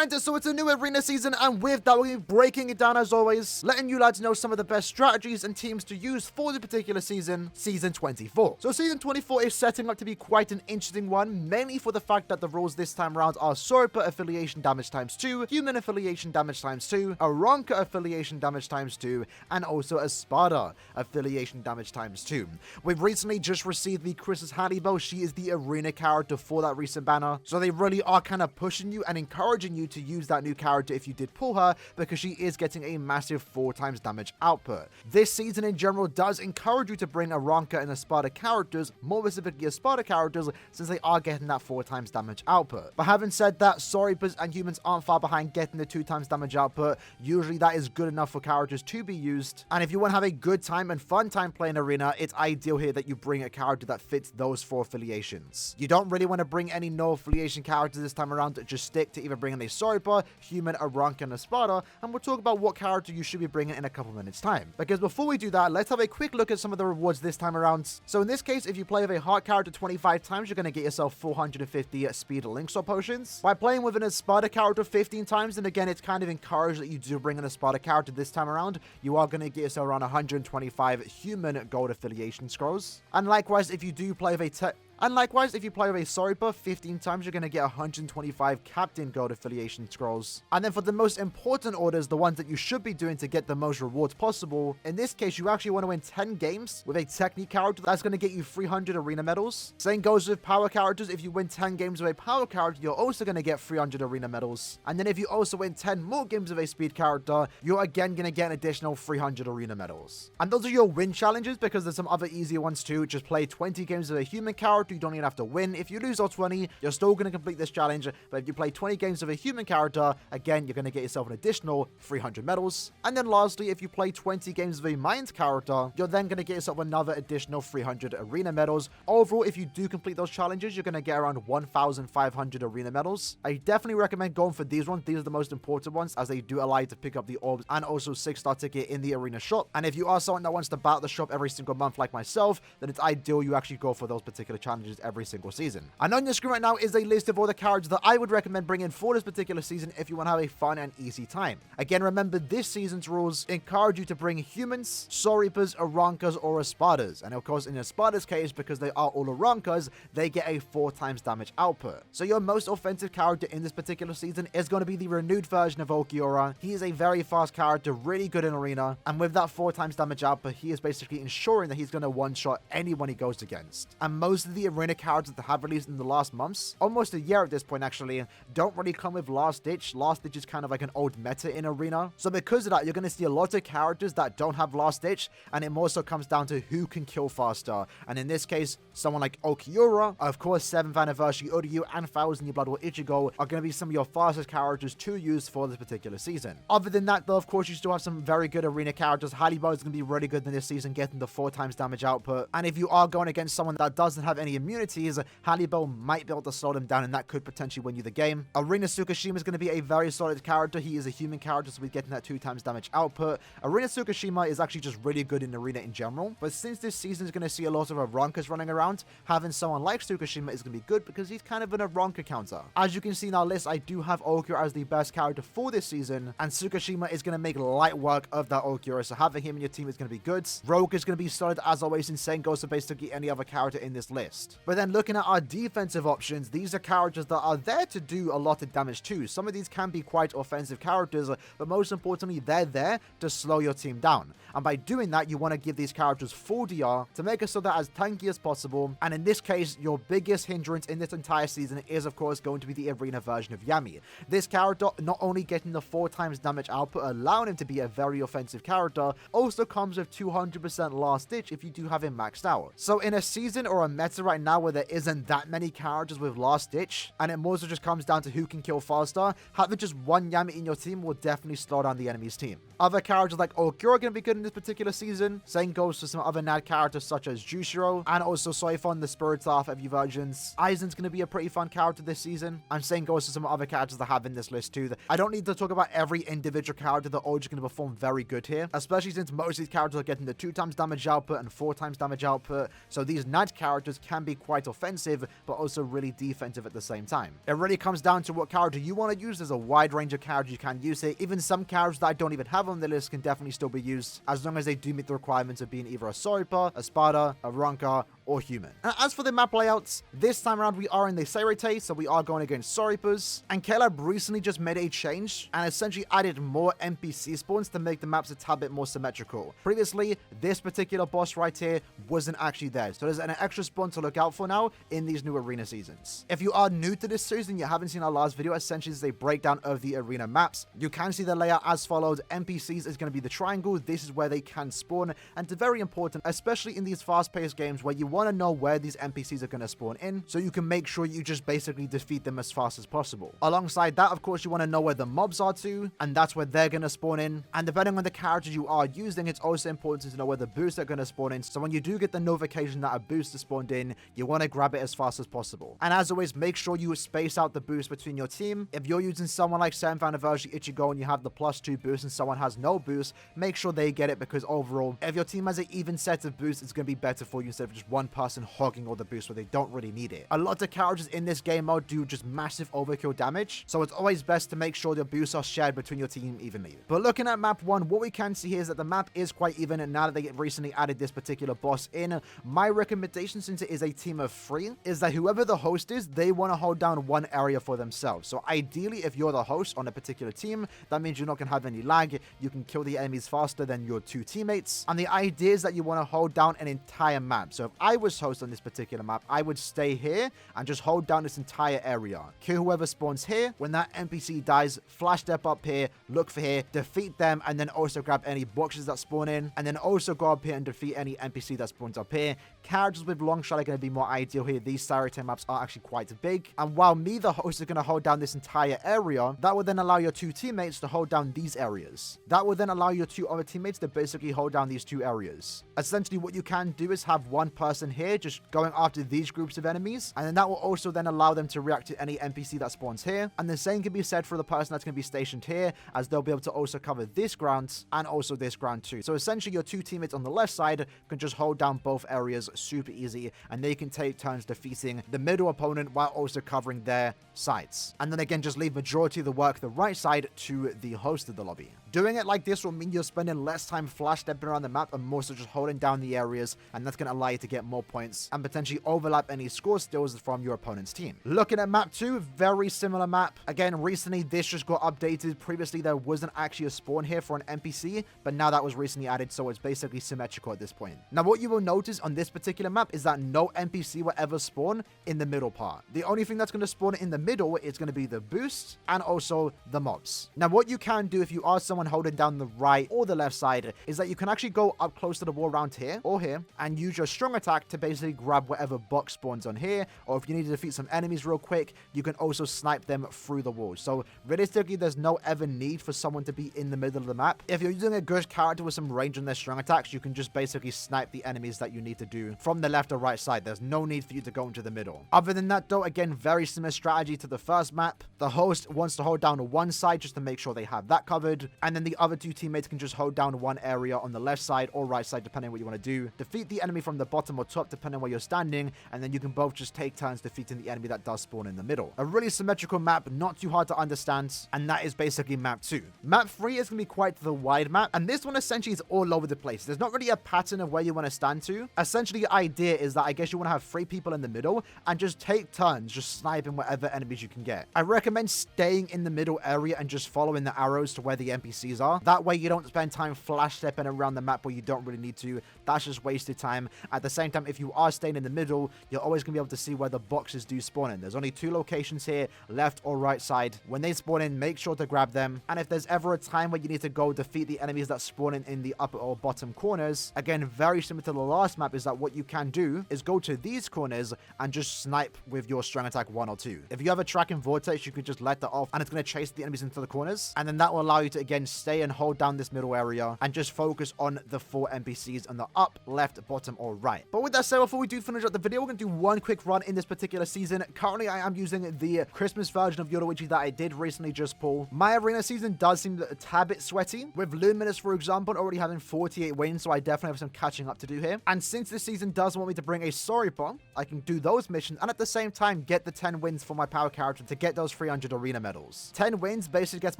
Alright, so it's a new arena season, and with that, we're going to be breaking it down as always, letting you lads know some of the best strategies and teams to use for the particular season, Season 24. So Season 24 is setting up to be quite an interesting one, mainly for the fact that the rules this time around are Seireitei affiliation damage times 2, human affiliation damage times 2, Aaroniero affiliation damage times 2, and also a Spada affiliation damage times 2. We've recently just received the Chris's Hannibal. She is the arena character for that recent banner, so they really are kind of pushing you and encouraging you to use that new character if you did pull her, because she is getting a massive 4 times damage output. This season in general does encourage you to bring Aaroniero and the Spada characters, more specifically the Spada characters, since they are getting that 4 times damage output. But having said that, Seireitas and humans aren't far behind getting the 2 times damage output. Usually that is good enough for characters to be used, and if you want to have a good time and fun time playing arena, it's ideal here that you bring a character that fits those 4 affiliations. You don't really want to bring any no affiliation characters this time around, just stick to either bringing a Seireitei, human, Aaroniero, and a Spada, and we'll talk about what character you should be bringing in a couple minutes time. Because before we do that, let's have a quick look at some of the rewards this time around. So in this case, if you play with a heart character 25 times, you're going to get yourself 450 speed link swap potions. By playing with an Spada character 15 times, and again, it's kind of encouraged that you do bring in a Spada character this time around, you are going to get yourself around 125 human gold affiliation scrolls. And likewise, if you do play with a Seireitei 15 times, you're going to get 125 Captain Gold affiliation scrolls. And then for the most important orders, the ones that you should be doing to get the most rewards possible, in this case, you actually want to win 10 games with a Technique character. That's going to get you 300 arena medals. Same goes with power characters. If you win 10 games with a power character, you're also going to get 300 arena medals. And then if you also win 10 more games with a speed character, you're again going to get an additional 300 arena medals. And those are your win challenges, because there's some other easier ones too. Just play 20 games with a human character. You don't even have to win. If you lose all 20, you're still going to complete this challenge. But if you play 20 games with a human character, again, you're going to get yourself an additional 300 medals. And then lastly, if you play 20 games with a mind character, you're then going to get yourself another additional 300 arena medals. Overall, if you do complete those challenges, you're going to get around 1,500 arena medals. I definitely recommend going for these ones. These are the most important ones, as they do allow you to pick up the orbs and also 6-star ticket in the arena shop. And if you are someone that wants to battle the shop every single month like myself, then it's ideal you actually go for those particular challenges every single season. And on your screen right now is a list of all the characters that I would recommend bringing for this particular season if you want to have a fun and easy time. Again, remember, this season's rules encourage you to bring humans, Seireitas, Aaronios, or Espadas. And of course, in Espada's case, because they are all Aaronios, they get a 4 times damage output. So your most offensive character in this particular season is going to be the renewed version of Aaroniero. He is a very fast character, really good in arena, and with that 4 times damage output, he is basically ensuring that he's going to one-shot anyone he goes against. And most of the arena characters that have released in the last months, almost a year at this point actually, don't really come with Last Ditch. Last Ditch is kind of like an old meta in arena. So because of that, you're going to see a lot of characters that don't have Last Ditch, and it more so comes down to who can kill faster. And in this case, someone like Aaroniero, of course, 7th Anniversary Uryu, and 1000 Year Blood War Ichigo are going to be some of your fastest characters to use for this particular season. Other than that, though, of course, you still have some very good arena characters. Hannibal is going to be really good in this season, getting the 4 times damage output. And if you are going against someone that doesn't have any immunities, Hannibal might be able to slow them down, and that could potentially win you the game. Arena Tsukishima is going to be a very solid character. He is a human character, so we're getting that 2 times damage output. Arena Tsukishima is actually just really good in arena in general, but since this season is going to see a lot of Aaronios running around, having someone like Tsukishima is going to be good, because he's kind of an Aaroniero counter. As you can see in our list, I do have Aaroniero as the best character for this season, and Tsukishima is going to make light work of that Aaroniero, so having him in your team is going to be good. Rogue is going to be solid as always, and same goes to basically any other character in this list. But then looking at our defensive options, these are characters that are there to do a lot of damage too. Some of these can be quite offensive characters, but most importantly, they're there to slow your team down. And by doing that, you want to give these characters full DR to make it so they're as tanky as possible. And in this case, your biggest hindrance in this entire season is, of course, going to be the arena version of Yami. This character, not only getting the 4 times damage output, allowing him to be a very offensive character, also comes with 200% Last Ditch if you do have him maxed out. So in a season or a meta right now where there isn't that many characters with Last Ditch, and it more so just comes down to who can kill faster, having just one Yami in your team will definitely slow down the enemy's team. Other characters like Aaroniero are going to be good in this particular season. Same goes for some other NAD characters such as Jushiro, and also Soifon, the Spirit Staff FU versions. Aizen's going to be a pretty fun character this season, and same goes to some other characters that I have in this list too. I don't need to talk about every individual character. They're all just going to perform very good here, especially since most of these characters are getting the 2 times damage output and 4 times damage output, so these NAD characters can can be quite offensive, but also really defensive at the same time. It really comes down to what character you want to use. There's a wide range of characters you can use it. Even some characters that I don't even have on the list can definitely still be used, as long as they do meet the requirements of being either a Seireitei, a Spada, a Ronka, or human. And as for the map layouts, this time around we are in the Seireitei, so we are going against Seireitas. And Caleb recently just made a change and essentially added more NPC spawns to make the maps a tad bit more symmetrical. Previously, this particular boss right here wasn't actually there, so there's an extra spawn to look out for now in these new arena seasons. If you are new to this series and you haven't seen our last video, essentially is a breakdown of the arena maps. You can see the layout as follows. NPCs is going to be the triangle. This is where they can spawn, and it's very important, especially in these fast-paced games where you want to know where these NPCs are going to spawn in, so you can make sure you just basically defeat them as fast as possible. Alongside that, of course, you want to know where the mobs are too, and that's where they're going to spawn in. And depending on the characters you are using, it's also important to know where the boosts are going to spawn in, so when you do get the notification that a boost is spawned in, you want to grab it as fast as possible. And as always, make sure you space out the boost between your team. If you're using someone like 7th Anniversary Ichigo and you have the +2 boost and someone has no boost, make sure they get it, because overall, if your team has an even set of boosts, it's going to be better for you instead of just one person hogging all the boosts where they don't really need it. A lot of characters in this game mode do just massive overkill damage, so it's always best to make sure your boosts are shared between your team evenly. But looking at map 1, what we can see here is that the map is quite even, and now that they recently added this particular boss in, my recommendation, since it is a team of 3, is that whoever the host is, they want to hold down one area for themselves. So ideally, if you're the host on a particular team, that means you're not going to have any lag. You can kill the enemies faster than your 2 teammates. And the idea is that you want to hold down an entire map. So if I was host on this particular map, I would stay here and just hold down this entire area. Kill whoever spawns here. When that NPC dies, flash step up here, look for here, defeat them, and then also grab any boxes that spawn in, and then also go up here and defeat any NPC that spawns up here. Characters with long shot are going to be more ideal here. These Seireitei maps are actually quite big. And while me, the host, is going to hold down this entire area, that will then allow your 2 teammates to hold down these areas. That will then allow your 2 other teammates to basically hold down these 2 areas. Essentially, what you can do is have one person here just going after these groups of enemies, and then that will also then allow them to react to any NPC that spawns here. And the same can be said for the person that's going to be stationed here, as they'll be able to also cover this ground and also this ground too. So essentially, your 2 teammates on the left side can just hold down both areas super easy, and they can take turns defeating the middle opponent while also covering their sides. And then again, just leave majority of the work the right side to the host of the lobby. Doing it like this will mean you're spending less time flash stepping around the map and more so just holding down the areas, and that's going to allow you to get more points and potentially overlap any score steals from your opponent's team. Looking at map 2, very similar map. Again, recently this just got updated. Previously there wasn't actually a spawn here for an NPC, but now that was recently added, so it's basically symmetrical at this point. Now what you will notice on this particular map is that no NPC will ever spawn in the middle part. The only thing that's going to spawn in the middle is going to be the boost and also the mobs. Now what you can do if you are someone holding down the right or the left side is that you can actually go up close to the wall around here or here and use your strong attack to basically grab whatever box spawns on here, or if you need to defeat some enemies real quick, you can also snipe them through the wall. So realistically, there's no ever need for someone to be in the middle of the map. If you're using a good character with some range on their strong attacks, you can just basically snipe the enemies that you need to do from the left or right side. There's no need for you to go into the middle. Other than that though, again, very similar strategy to the first map. The host wants to hold down one side just to make sure they have that covered, and then the other 2 teammates can just hold down one area on the left side or right side depending on what you want to do. Defeat the enemy from the bottom or top depending on where you're standing, and then you can both just take turns defeating the enemy that does spawn in the middle. A really symmetrical map, not too hard to understand, and that is basically map 2. Map 3 is going to be quite the wide map, and this one essentially is all over the place. There's not really a pattern of where you want to stand to. Essentially, the idea is that I guess you want to have 3 people in the middle and just take turns just sniping whatever enemies you can get. I recommend staying in the middle area and just following the arrows to where the NPCs are. That way you don't spend time flash stepping around the map where you don't really need to. That's just wasted time. At the same time, if you are staying in the middle, you're always going to be able to see where the boxes do spawn in. There's only 2 locations here, left or right side. When they spawn in, make sure to grab them. And if there's ever a time where you need to go defeat the enemies that spawn in the upper or bottom corners, again, very similar to the last map, is that what you can do is go to these corners and just snipe with your strong attack 1 or 2. If you have a tracking vortex, you can just let that off and it's going to chase the enemies into the corners, and then that will allow you to again stay and hold down this middle area and just focus on the 4 NPCs on the up, left, bottom, or right. But But with that said, before we do finish up the video, we're going to do one quick run in this particular season. Currently, I am using the Christmas version of Yoruichi that I did recently just pull. My arena season does seem a tad bit sweaty, with Luminous, for example, already having 48 wins, so I definitely have some catching up to do here. And since this season does want me to bring a Seireitei, I can do those missions and at the same time get the 10 wins for my power character to get those 300 arena medals. 10 wins basically gets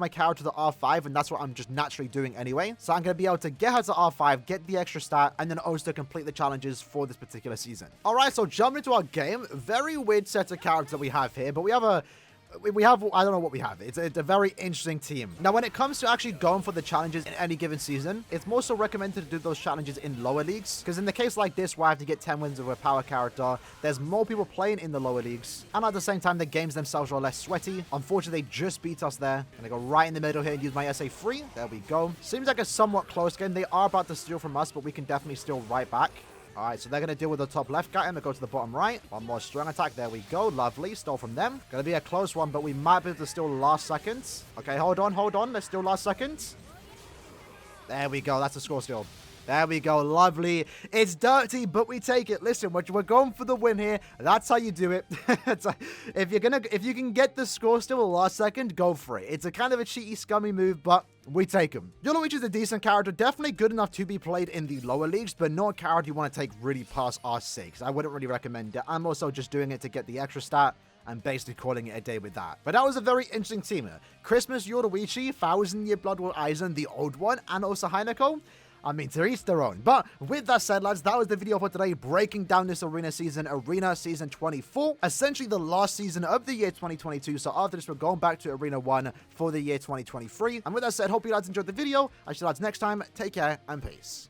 my character to R5, and that's what I'm just naturally doing anyway. So I'm going to be able to get her to R5, get the extra stat, and then also complete the challenges for this particular season. Alright, so jumping into our game. Very weird set of characters that we have here, but we have I don't know what we have. It's a very interesting team. Now, when it comes to actually going for the challenges in any given season, it's more so recommended to do those challenges in lower leagues. Because in the case like this, where I have to get 10 wins of a power character, there's more people playing in the lower leagues. And at the same time, the games themselves are less sweaty. Unfortunately, they just beat us there. I'm going to go right in the middle here and use my SA3. There we go. Seems like a somewhat close game. They are about to steal from us, but we can definitely steal right back. All right, so they're going to deal with the top left guy and they'll go to the bottom right. One more strong attack. There we go. Lovely. Stole from them. Going to be a close one, but we might be able to steal last seconds. Okay, hold on. Let's steal last seconds. There we go. That's a score steal. There we go. Lovely. It's dirty, but we take it. Listen, we're going for the win here. That's how you do it. If you can get the score still the last second, go for it. It's a kind of a cheaty, scummy move, but we take him. Yoruichi is a decent character, definitely good enough to be played in the lower leagues, but not a character you want to take really past R6. I wouldn't really recommend it. I'm also just doing it to get the extra stat and basically calling it a day with that. But that was a very interesting team. Christmas Yoruichi, 1000 Year Blood War Aizen, the old one, and also Hanako. I mean, to each their own. But with that said, lads, that was the video for today, breaking down this Arena Season 24. Essentially the last season of the year 2022. So after this, we're going back to Arena 1 for the year 2023. And with that said, hope you lads enjoyed the video. I shall lads next time. Take care and peace.